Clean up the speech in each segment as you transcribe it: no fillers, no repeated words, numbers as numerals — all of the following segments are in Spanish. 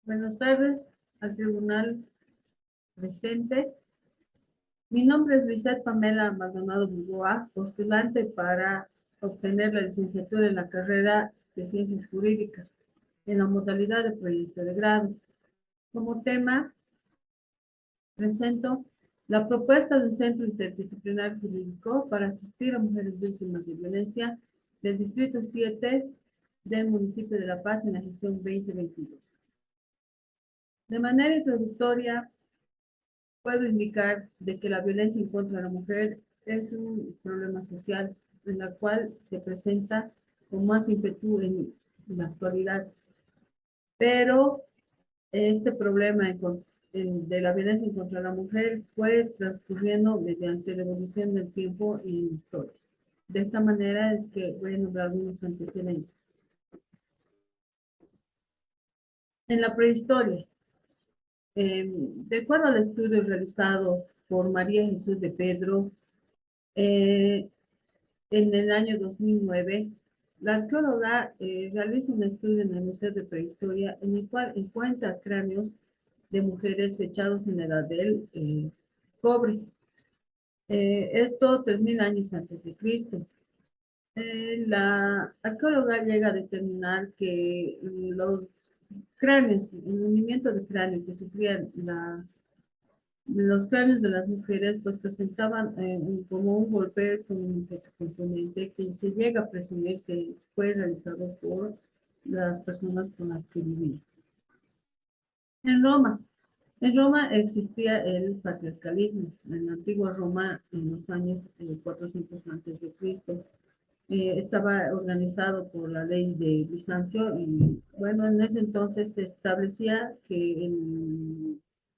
Buenas tardes al tribunal presente. Mi nombre es Lisette Pamela Maldonado Bulboa, postulante para obtener la licenciatura en la carrera de Ciencias Jurídicas en la modalidad de proyecto de grado. Como tema, presento la propuesta de un centro interdisciplinar jurídico para asistir a mujeres víctimas de violencia del Distrito 7 del municipio de La Paz en la gestión 2022. De manera introductoria, puedo indicar de que la violencia en contra de la mujer es un problema social en la cual se presenta con más ímpetu en la actualidad. Pero este problema de la violencia en contra de la mujer fue transcurriendo mediante la evolución del tiempo y en la historia. De esta manera es que voy a nombrar algunos antecedentes. En la prehistoria, de acuerdo al estudio realizado por María Jesús de Pedro, eh, en el año 2009, la arqueóloga realiza un estudio en el Museo de Prehistoria en el cual encuentra cráneos de mujeres fechados en la edad del cobre. Esto 3000 años antes de Cristo. La arqueóloga llega a determinar que los cráneos, el movimiento de cráneo que sufrían los cráneos de las mujeres pues presentaban como un golpe con un objeto contundente que se llega a presumir que fue realizado por las personas con las que vivía. En Roma. En Roma existía el patriarcalismo. En la antigua Roma, en los años 400 antes de Cristo, estaba organizado por la ley de Bizancio y bueno, en ese entonces se establecía que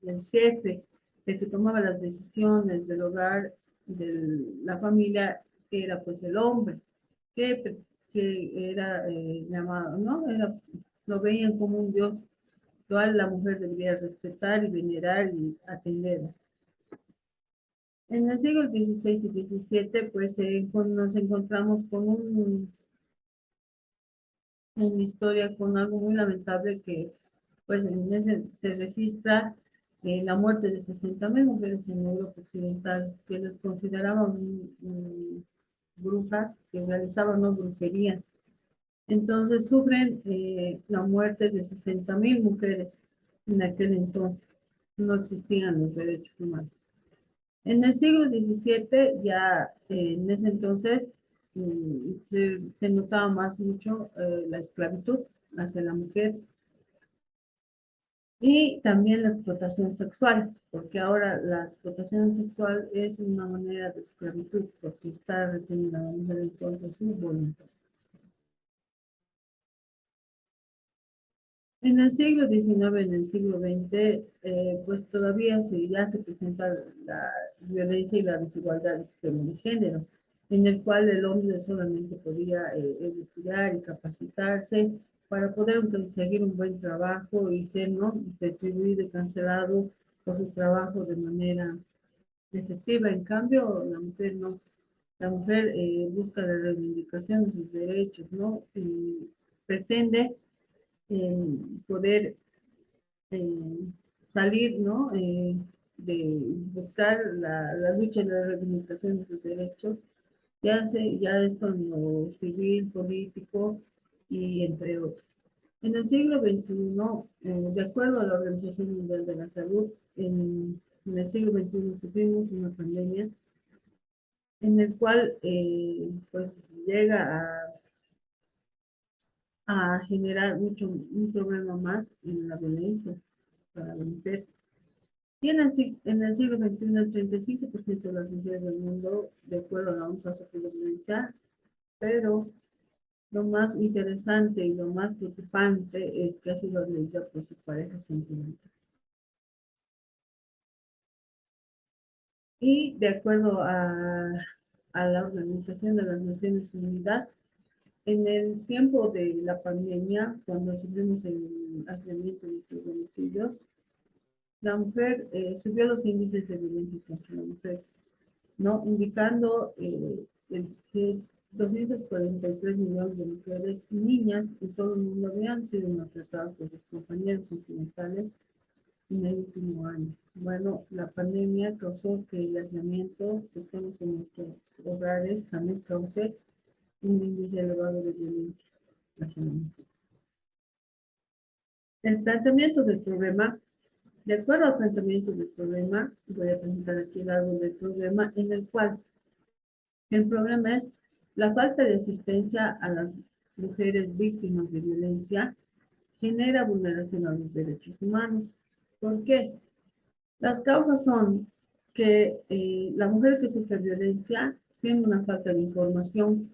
el jefe, el que tomaba las decisiones del hogar, de la familia, era pues el hombre, que, que era llamado, ¿no? Lo veían como un dios, cual la mujer debería respetar y venerar y atender. En el siglo XVI y XVII, pues nos encontramos con en la historia con algo muy lamentable que, pues, en ese se registra la muerte de 60.000 mujeres en Europa Occidental, que les consideraban brujas, que realizaban no brujería. Entonces sufren la muerte de 60.000 mujeres en aquel entonces. No existían los derechos humanos. En el siglo XVII, ya en ese entonces, se notaba más mucho la esclavitud hacia la mujer y también la explotación sexual, porque ahora la explotación sexual es una manera de esclavitud, porque está retenida la mujer en contra de su voluntad. En el siglo XIX, en el siglo XX, pues todavía ya se presenta la violencia y la desigualdad extrema de género, en el cual el hombre solamente podía estudiar y capacitarse para poder conseguir un buen trabajo y ser, ¿no?, retribuido y cancelado por su trabajo de manera efectiva. En cambio, la mujer no. La mujer busca la reivindicación de sus derechos, ¿no? Y pretende poder eh, salir, ¿no? De buscar la lucha y la reivindicación de sus derechos, ya esto en lo civil, político y entre otros. En el siglo XXI, de acuerdo a la Organización Mundial de la Salud, en el siglo XXI sufrimos una pandemia en el cual pues llega a generar un problema más en la violencia para la mujer. Y en el siglo XXI, el 35% de las mujeres del mundo, de acuerdo a la OMS, ha sufrido violencia, pero lo más interesante y lo más preocupante es que ha sido agredida por su pareja sentimental. Y de acuerdo a la Organización de las Naciones Unidas, en el tiempo de la pandemia, cuando sufrimos el aislamiento de los homicidios, la mujer subió los índices de violencia contra la mujer, ¿no? Indicando que 243 millones de mujeres y niñas en todo el mundo habían sido maltratadas por sus compañeros sentimentales en el último año. Bueno, la pandemia causó que el aislamiento que estamos en nuestros hogares también cause un índice elevado de violencia hacia la mujer. El planteamiento del problema, de acuerdo al planteamiento del problema, voy a presentar aquí el árbol del problema, en el cual el problema es la falta de asistencia a las mujeres víctimas de violencia genera vulneración a los derechos humanos. ¿Por qué? Las causas son que la mujer que sufre violencia tiene una falta de información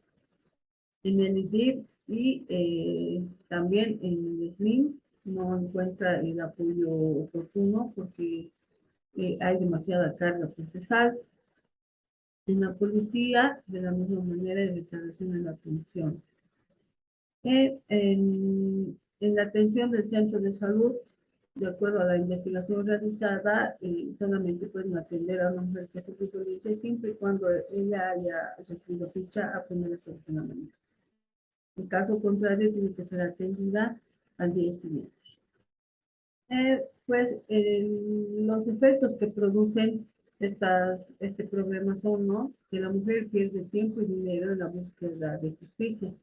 en el IDIP y también en el SNIM no encuentra el apoyo oportuno porque hay demasiada carga procesal. En la policía, de la misma manera, hay retardación en la atención. En la atención del centro de salud, de acuerdo a la investigación realizada, solamente pueden atender a una mujer que sufre violencia siempre y cuando ella haya recibido ficha a primera solucionamiento. En caso contrario, tiene que ser atendida al día siguiente. Los efectos que producen este problema son, ¿no? Que la mujer pierde tiempo y dinero en la búsqueda de justicia,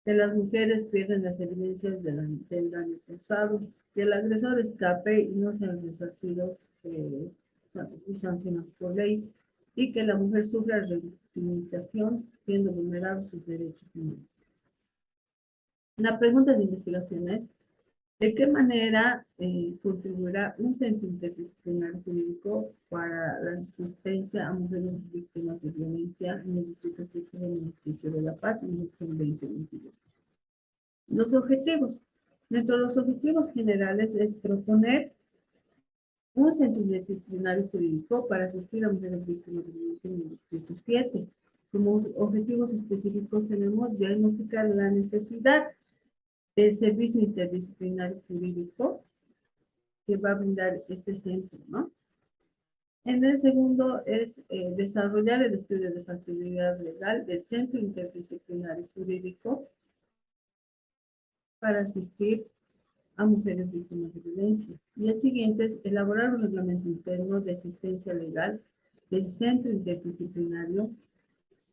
que las mujeres pierden las evidencias del daño causado, que el agresor escape y no sean resarcidos y sancionados por ley, y que la mujer sufra revictimización, siendo vulnerados sus derechos humanos. La pregunta de investigación es, ¿de qué manera contribuirá un centro interdisciplinario jurídico para la asistencia a mujeres víctimas de violencia en el Distrito 7 del municipio de La Paz en gestión 2022? Los objetivos. Dentro de los objetivos generales es proponer un centro interdisciplinario jurídico para asistir a mujeres víctimas de violencia en el Distrito 7. Como objetivos específicos tenemos diagnosticar la necesidad del servicio interdisciplinario jurídico que va a brindar este centro, ¿no? En el segundo es desarrollar el estudio de factibilidad legal del Centro Interdisciplinario Jurídico para asistir a mujeres víctimas de violencia. Y el siguiente es elaborar un reglamento interno de asistencia legal del Centro Interdisciplinario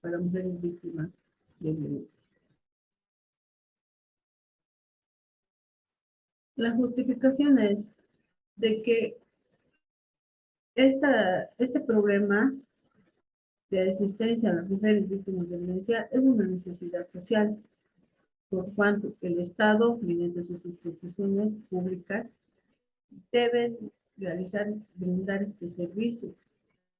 para mujeres víctimas de violencia. La justificación es de que este problema de asistencia a las mujeres víctimas de violencia es una necesidad social, por cuanto el Estado, mediante sus instituciones públicas, deben brindar este servicio,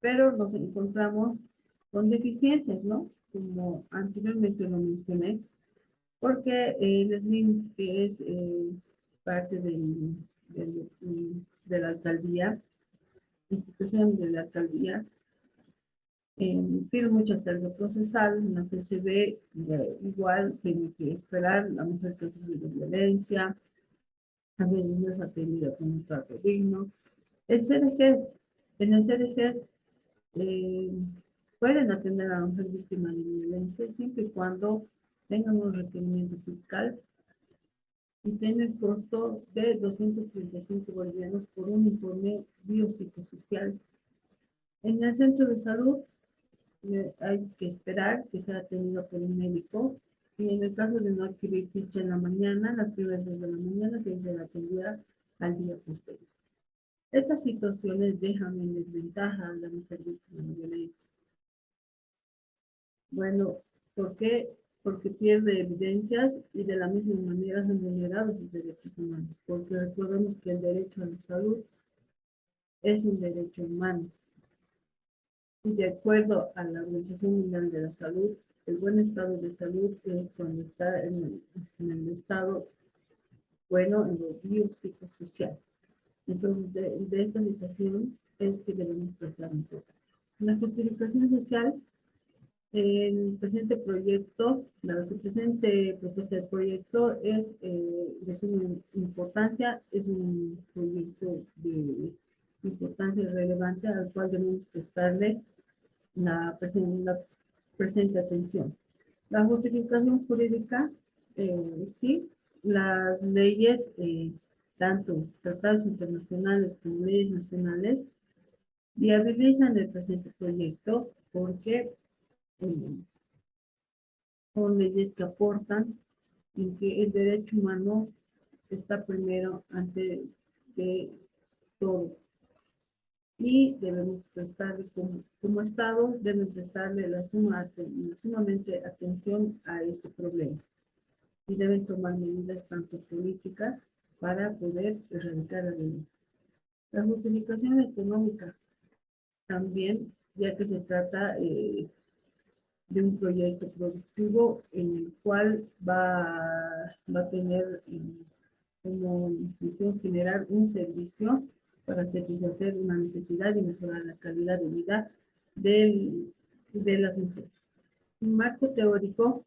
pero nos encontramos con deficiencias, ¿no? Como anteriormente lo mencioné, porque el SNIM, que es parte de la alcaldía, institución de la alcaldía, tiene mucha carga procesal, en la que se ve igual, tiene que esperar la mujer que ha sufrido violencia, a veces no es atendida con un trato digno. El CDGs, en el CDGs eh, pueden atender a la mujer víctima de violencia siempre y cuando tengan un requerimiento fiscal y tienen costo de 235 bolivianos por un informe biopsicosocial. En el centro de salud hay que esperar que sea atendido por un médico y en el caso de no adquirir ficha en la mañana, las primeras de la mañana debe ser atendida al día posterior. Estas situaciones dejan en desventaja a la mujer víctima de violencia. Bueno, ¿por qué? Porque pierde evidencias y de la misma manera son vulnerados sus derechos humanos, porque recordemos que el derecho a la salud es un derecho humano. Y de acuerdo a la Organización Mundial de la Salud, el buen estado de salud es cuando está en el estado bueno en lo biopsicosocial. Entonces, de esta situación es que debemos prestar importancia. La justificación social, el presente proyecto, la presente propuesta de proyecto es de suma importancia, es un proyecto de importancia relevante al cual debemos prestarle la presente atención. La justificación jurídica, sí, las leyes, tanto tratados internacionales como leyes nacionales, viabilizan el presente proyecto porque eh, son leyes que aportan en que el derecho humano está primero antes de todo. Y debemos prestarle, como Estado, deben prestarle sumamente atención a este problema. Y deben tomar medidas tanto políticas para poder erradicar la violencia. La justificación económica también, ya que se trata de un proyecto productivo en el cual va a tener como misión generar un servicio para satisfacer una necesidad y mejorar la calidad de vida de las mujeres. Un marco teórico,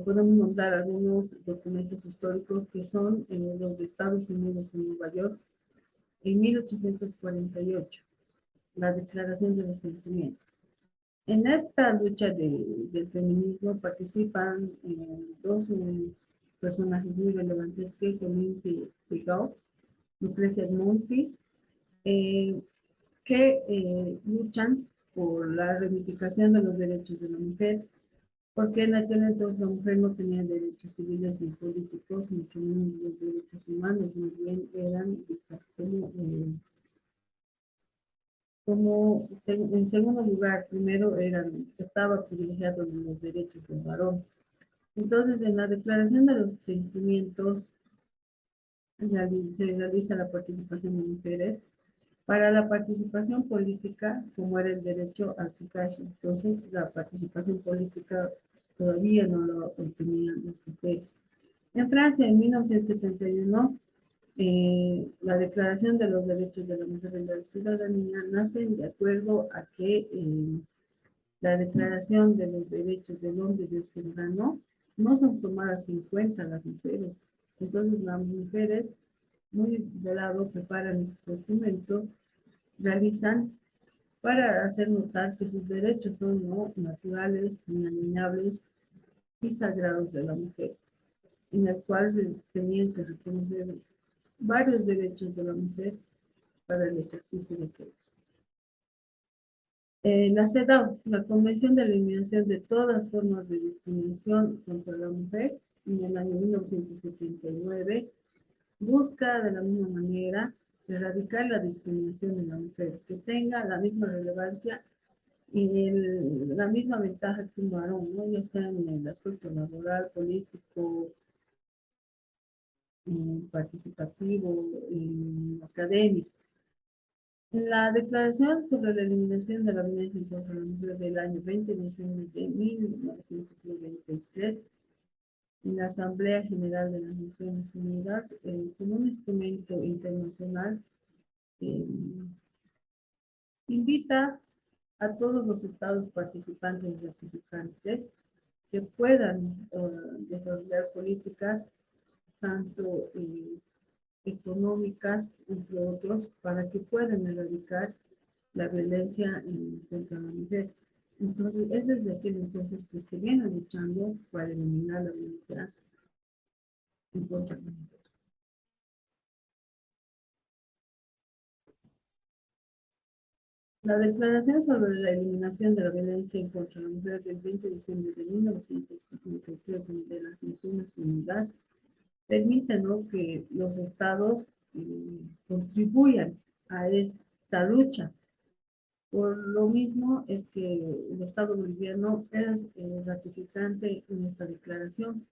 podemos nombrar algunos documentos históricos que son los de Estados Unidos en Nueva York en 1848, la Declaración de los Sentimientos. En esta lucha del feminismo participan dos personajes muy relevantes, que es Olympe Figaro, Lucrecia Monti, eh, que luchan por la reivindicación de los derechos de la mujer, porque en aquel entonces la mujer no tenía derechos civiles ni políticos, mucho menos los derechos humanos, más bien eran vistas en segundo lugar, primero estaba privilegiado los derechos del varón. Entonces, en la Declaración de los Sentimientos se realiza la participación de mujeres. Para la participación política, como era el derecho al sufragio, entonces la participación política todavía no lo obtenían las mujeres. En Francia, en 1971, la Declaración de los Derechos de la Mujer y de la Ciudadanía nacen de acuerdo a que la Declaración de los Derechos del Hombre y del Ciudadano no son tomadas en cuenta las mujeres. Entonces las mujeres, muy de lado, preparan este documento, realizan para hacer notar que sus derechos son no naturales, inalienables y sagrados de la mujer, en el cual se tenían que reconocer varios derechos de la mujer para el ejercicio de todos. La CEDAW, la Convención de Eliminación de todas formas de discriminación contra la mujer, en el año 1979, busca de la misma manera erradicar la discriminación de la mujer, que tenga la misma relevancia y la misma ventaja que un varón, ¿no? Ya sea en el aspecto laboral, político, participativo, académico. La Declaración sobre la Eliminación de la Violencia contra la Mujer del año 20 de diciembre de 1993, en la Asamblea General de las Naciones Unidas, como un instrumento internacional, eh, invita a todos los estados participantes y ratificantes que puedan desarrollar políticas tanto económicas, entre otros, para que puedan erradicar la violencia contra la mujer. Entonces, es desde aquel entonces que se viene luchando para eliminar la violencia en contra de la mujer. La Declaración sobre la Eliminación de la Violencia en contra de la Mujer del 20 de diciembre de 1953 de las Naciones Unidas permite, ¿no?, que los estados contribuyan a esta lucha. Por lo mismo es que el Estado boliviano es ratificante en esta declaración,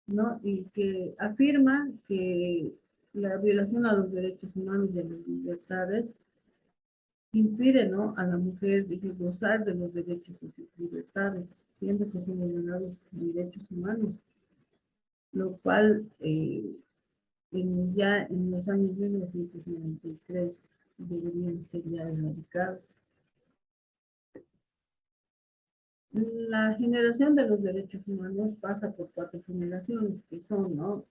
¿no? Y que afirma que la violación a los derechos humanos y a las libertades impide, ¿no?, a la mujer gozar de los derechos y sus libertades, siendo que son violados los derechos humanos, lo cual ya en los años 1993 deberían ser ya erradicados. La generación de los derechos humanos pasa por cuatro generaciones, que son, ¿no?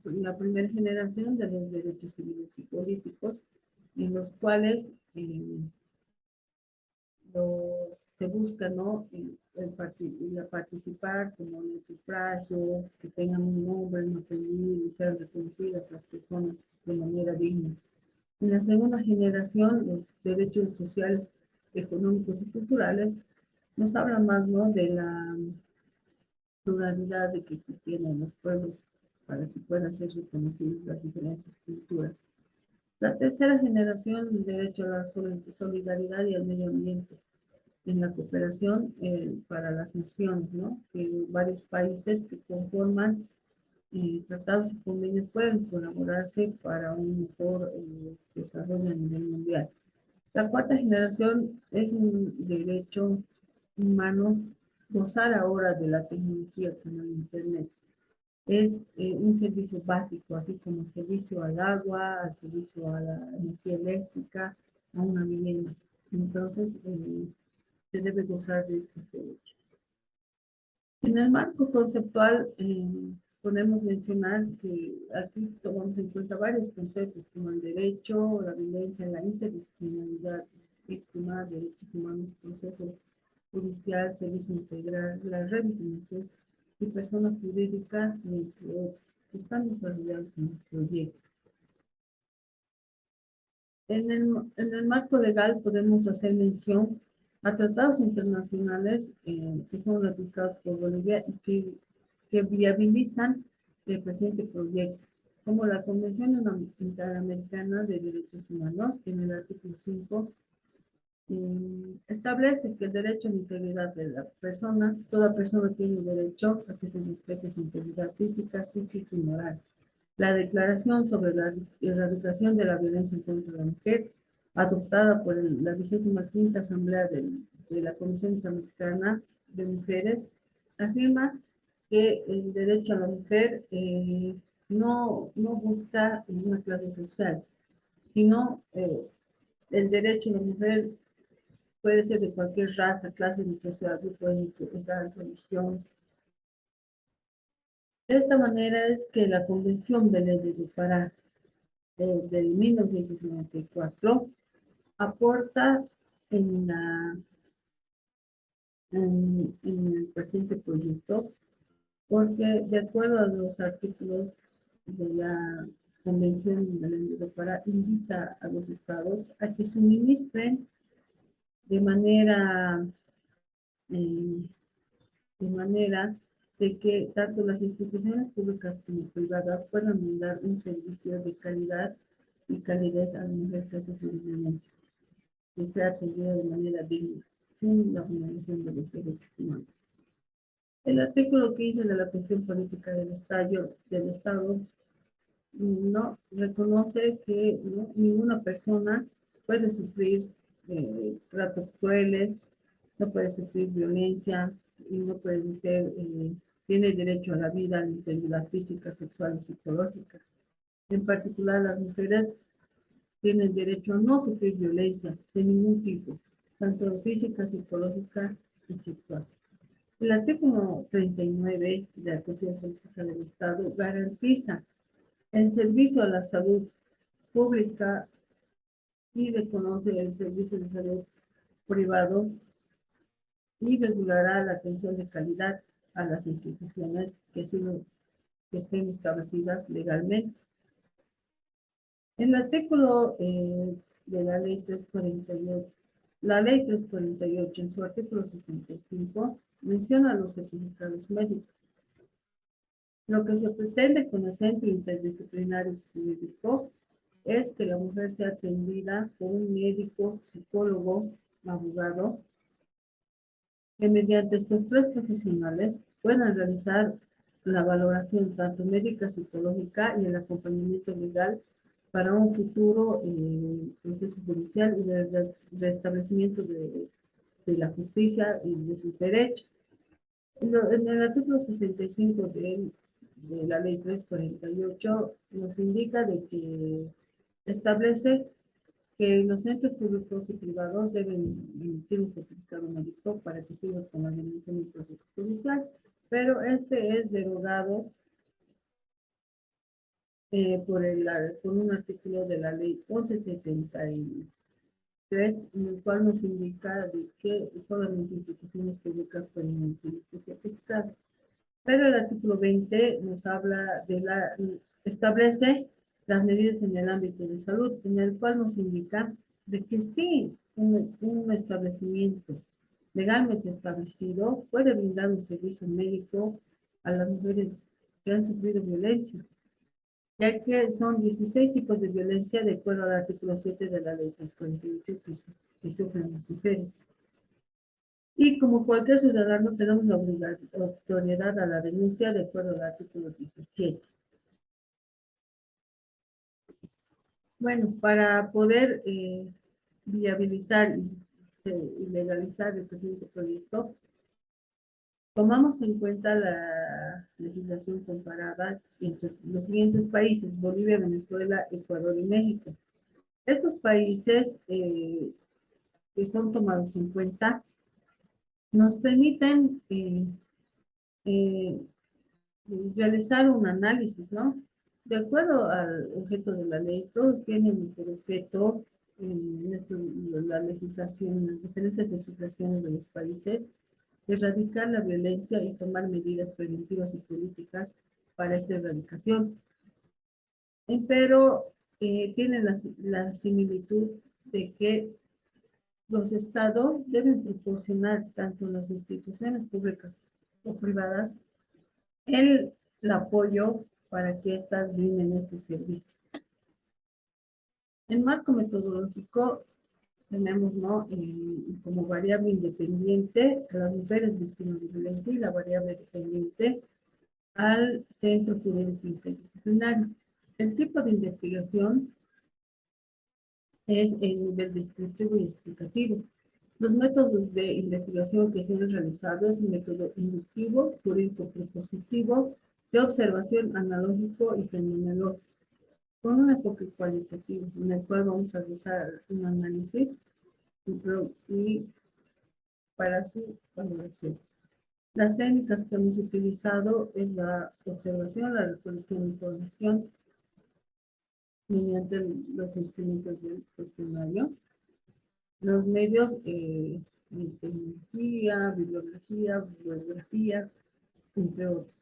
La primera generación de los derechos civiles y políticos, en los cuales se busca, ¿no?, participar, como en el sufragio, que tengan un nombre, un apellido y sean reconocidas las personas de manera digna. En la segunda generación, los derechos sociales, económicos y culturales nos hablan más, ¿no?, de la pluralidad de que existían en los pueblos para que puedan ser reconocidas las diferentes culturas. La tercera generación, el derecho a la solidaridad y al medio ambiente en la cooperación para las naciones, ¿no? Que varios países que conforman tratados y convenios pueden colaborarse para un mejor desarrollo a nivel mundial. La cuarta generación es un derecho humano gozar ahora de la tecnología como el Internet. Es un servicio básico, así como el servicio al agua, al servicio a la energía eléctrica, a una vivienda. Entonces, se debe gozar de estos derechos. En el marco conceptual, podemos mencionar que aquí tomamos en cuenta varios conceptos como el derecho, la violencia, la interdisciplinaridad, víctima, derechos humanos, proceso judicial, servicio integral, la revictimización y persona jurídica, entre otros, que están desarrollados en el proyecto. En el marco legal podemos hacer mención a tratados internacionales que son ratificados por Bolivia y que viabilizan el presente proyecto, como la Convención Interamericana de Derechos Humanos, que en el artículo 5 establece que el derecho a la integridad de la persona, toda persona tiene derecho a que se respete su integridad física, psíquica y moral. La Declaración sobre la Erradicación de la Violencia contra la Mujer, adoptada por la 25ª Asamblea de la Comisión Interamericana de Mujeres, afirma que el derecho a la mujer no busca una clase social, sino el derecho a la mujer puede ser de cualquier raza, clase ni sociedad, grupo étnico, religión. De esta manera es que la Convención de Leyes de Pará del 1994 aporta en, en el presente proyecto, porque de acuerdo a los artículos de la Convención de Leyes de Pará, invita a los estados a que suministren de manera eh, de manera de que tanto las instituciones públicas como privadas puedan brindar un servicio de calidad y calidez a la mujer que sufre violencia, que sea atendida de manera digna, sin la vulneración de los derechos humanos. El artículo 15 de la cuestión política del Estado no reconoce que ¿no?, ninguna persona puede sufrir tratos crueles, no puede sufrir violencia y no puede ser, tiene derecho a la vida, a la integridad física, sexual y psicológica. En particular, las mujeres tienen derecho a no sufrir violencia de ningún tipo, tanto física, psicológica y sexual. El artículo 39 de la Constitución Política del Estado garantiza el servicio a la salud pública y reconoce el servicio de salud privado y regulará la atención de calidad a las instituciones que estén establecidas legalmente. El artículo de la ley 348 en su artículo 65 menciona los certificados médicos. Lo que se pretende con el Centro Interdisciplinario Jurídico es que la mujer sea atendida por un médico, psicólogo, abogado, que mediante estos tres profesionales puedan realizar la valoración tanto médica, psicológica y el acompañamiento legal para un futuro proceso judicial y de restablecimiento de la justicia y de sus derechos. En el artículo 65 de la ley 348 nos indica de que establece que los centros públicos y privados deben emitir un certificado médico para que sigan con la dimensión del proceso judicial, pero este es derogado por un artículo de la ley 1170 3, en el cual nos indica de que solamente instituciones públicas pueden emitir este certificado. Pero el artículo 20 nos habla establece las medidas en el ámbito de salud, en el cual nos indica de que sí, un establecimiento legalmente establecido puede brindar un servicio médico a las mujeres que han sufrido violencia, ya que son 16 tipos de violencia de acuerdo al artículo 7 de la ley 348 que sufren las mujeres. Y como cualquier ciudadano tenemos la obligatoriedad a la denuncia de acuerdo al artículo 17. Bueno, para poder viabilizar y legalizar el presente proyecto, tomamos en cuenta la legislación comparada entre los siguientes países: Bolivia, Venezuela, Ecuador y México. Estos países que son tomados en cuenta nos permiten eh, realizar un análisis, ¿no? De acuerdo al objeto de la ley, todos tienen por objeto la legislación, las diferentes legislaciones de los países, erradicar la violencia y tomar medidas preventivas y políticas para esta erradicación. Pero tienen la similitud de que los estados deben proporcionar tanto las instituciones públicas o privadas el apoyo para que éstas brinden este servicio. El marco metodológico tenemos, ¿no? Como variable independiente a las mujeres víctimas de violencia y la variable dependiente al centro jurídico interdisciplinario. El tipo de investigación es el nivel descriptivo y explicativo. Los métodos de investigación que se han realizado es un método inductivo, jurídico propositivo, de observación analógico y fenomenológico, con un enfoque cualitativo, en el cual vamos a realizar un análisis y para su valoración. Las técnicas que hemos utilizado es la observación, la recolección de información mediante los instrumentos del cuestionario, los medios de tecnología, bibliografía, entre otros.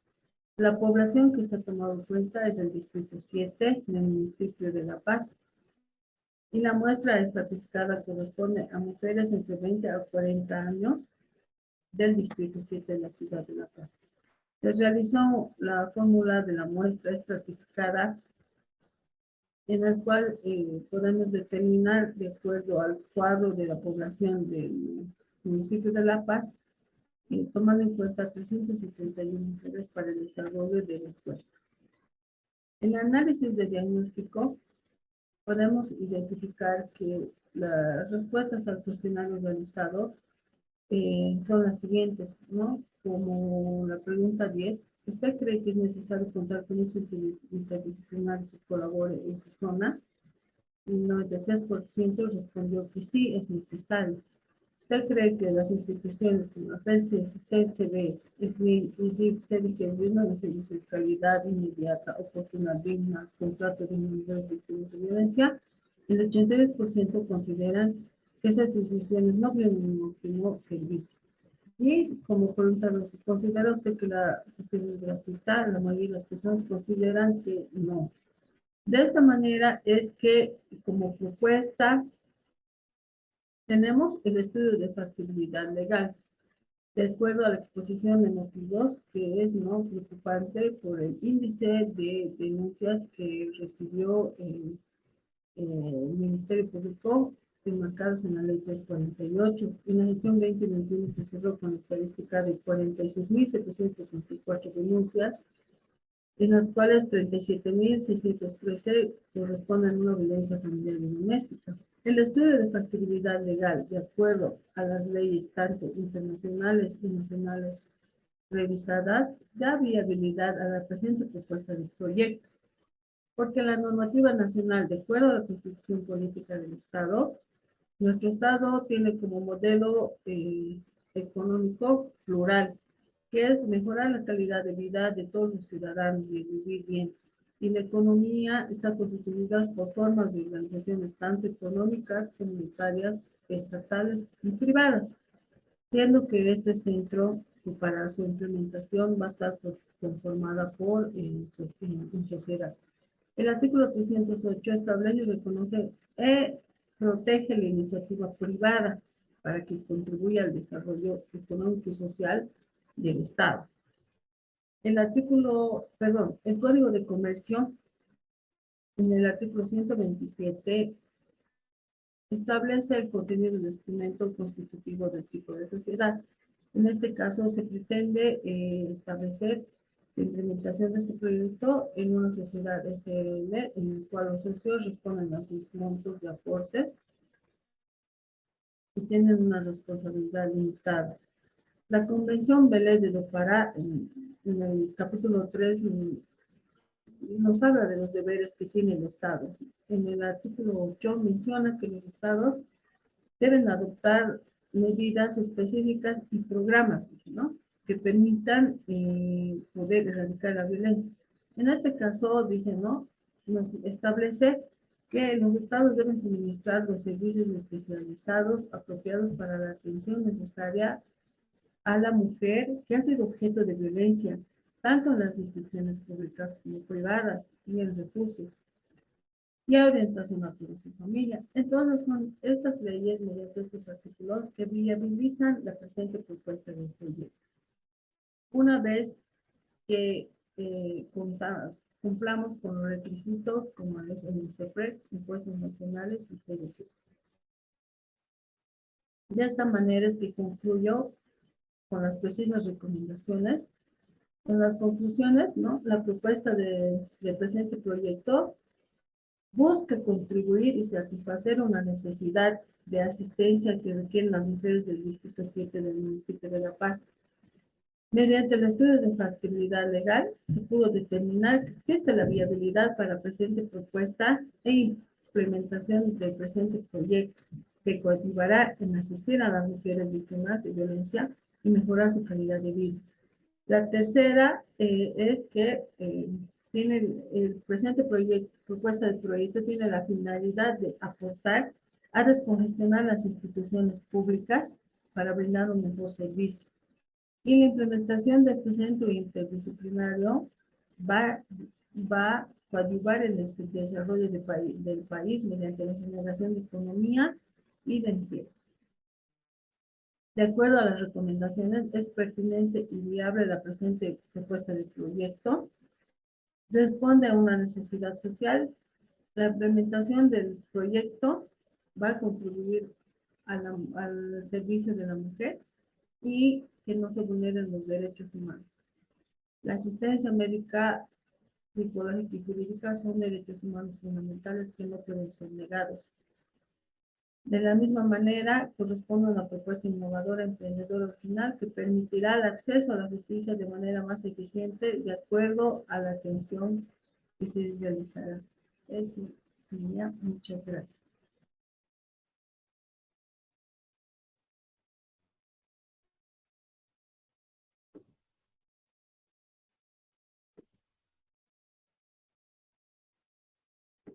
La población que se ha tomado en cuenta es del Distrito 7, del municipio de La Paz, y la muestra estratificada corresponde a mujeres entre 20 a 40 años del Distrito 7 de la ciudad de La Paz. Se realizó la fórmula de la muestra estratificada en el cual podemos determinar, de acuerdo al cuadro de la población del municipio de La Paz, tomando en cuenta 371 mujeres para el desarrollo de la encuesta. En el análisis de diagnóstico, podemos identificar que las respuestas al cuestionario realizado son las siguientes, ¿no? Como la pregunta 10, ¿usted cree que es necesario contar con un centro interdisciplinario que colabore en su zona? El 93% respondió que sí es necesario. ¿Usted cree que las instituciones como la FELCES, CELCB, SLIM y DIF se brindan un servicio de calidad inmediata, oportuna, digna, contrato de nivel de violencia? El 82% consideran que esas instituciones no brindan un óptimo servicio. Y como pregunta, ¿considera usted que la justicia es gratuita? La mayoría de las personas consideran que no. De esta manera es que, como propuesta, tenemos el estudio de factibilidad legal, de acuerdo a la exposición de motivos, que es no preocupante por el índice de denuncias que recibió el Ministerio Público, enmarcadas en la ley 348. En la gestión 2021 se cerró con la estadística de 46.734 denuncias, en las cuales 37.613 corresponden a una violencia familiar y doméstica. El estudio de factibilidad legal, de acuerdo a las leyes tanto internacionales y nacionales revisadas, da viabilidad a la presente propuesta de proyecto, porque la normativa nacional, de acuerdo a la Constitución Política del Estado, nuestro Estado tiene como modelo económico plural, que es mejorar la calidad de vida de todos los ciudadanos y vivir bien. y la economía está constituida por formas de organizaciones tanto económicas, comunitarias, estatales y privadas, siendo que este centro, para su implementación, va a estar conformada por en sociedad. El artículo 308 establece y reconoce y protege la iniciativa privada para que contribuya al desarrollo económico y social del Estado. El Código de Comercio, en el artículo 127, establece el contenido del instrumento constitutivo del tipo de sociedad. En este caso, se pretende establecer la implementación de este proyecto en una sociedad SRL, en el cual los socios responden a sus montos de aportes y tienen una responsabilidad limitada. La Convención Belé de Do Pará, en el capítulo 3, nos habla de los deberes que tiene el Estado. En el artículo 8 menciona que los Estados deben adoptar medidas específicas y programas, ¿no?, que permitan poder erradicar la violencia. En este caso, dice, ¿no?, nos establece que los estados deben suministrar los servicios especializados apropiados para la atención necesaria a la mujer que ha sido objeto de violencia, tanto en las instituciones públicas como privadas y en refugios, y a orientación a toda su familia. Entonces son estas leyes, mediante estos artículos, que viabilizan la presente propuesta de proyecto. Una vez que cumplamos con los requisitos como es el INSEPRED, impuestos nacionales y CDGs. De esta manera es que concluyo con las precisas recomendaciones. En las conclusiones, ¿no?, la propuesta del presente proyecto busca contribuir y satisfacer una necesidad de asistencia que requieren las mujeres del Distrito 7 del municipio de La Paz. Mediante el estudio de factibilidad legal, se pudo determinar que existe la viabilidad para la presente propuesta e implementación del presente proyecto, que coadyuvará en asistir a las mujeres víctimas de violencia y mejorar su calidad de vida. La tercera es que tiene el presente propuesta de proyecto tiene la finalidad de aportar a descongestionar las instituciones públicas para brindar un mejor servicio. Y la implementación de este centro interdisciplinario va a coadyuvar en el desarrollo del país mediante la generación de economía y de empleo. De acuerdo a las recomendaciones, es pertinente y viable la presente propuesta de proyecto. Responde a una necesidad social. La implementación del proyecto va a contribuir al servicio de la mujer y que no se vulneren los derechos humanos. La asistencia médica, psicológica y jurídica son derechos humanos fundamentales que no pueden ser negados. De la misma manera, corresponde a una propuesta innovadora, emprendedora, original, que permitirá el acceso a la justicia de manera más eficiente de acuerdo a la atención que se realizará. Eso sería. Muchas gracias.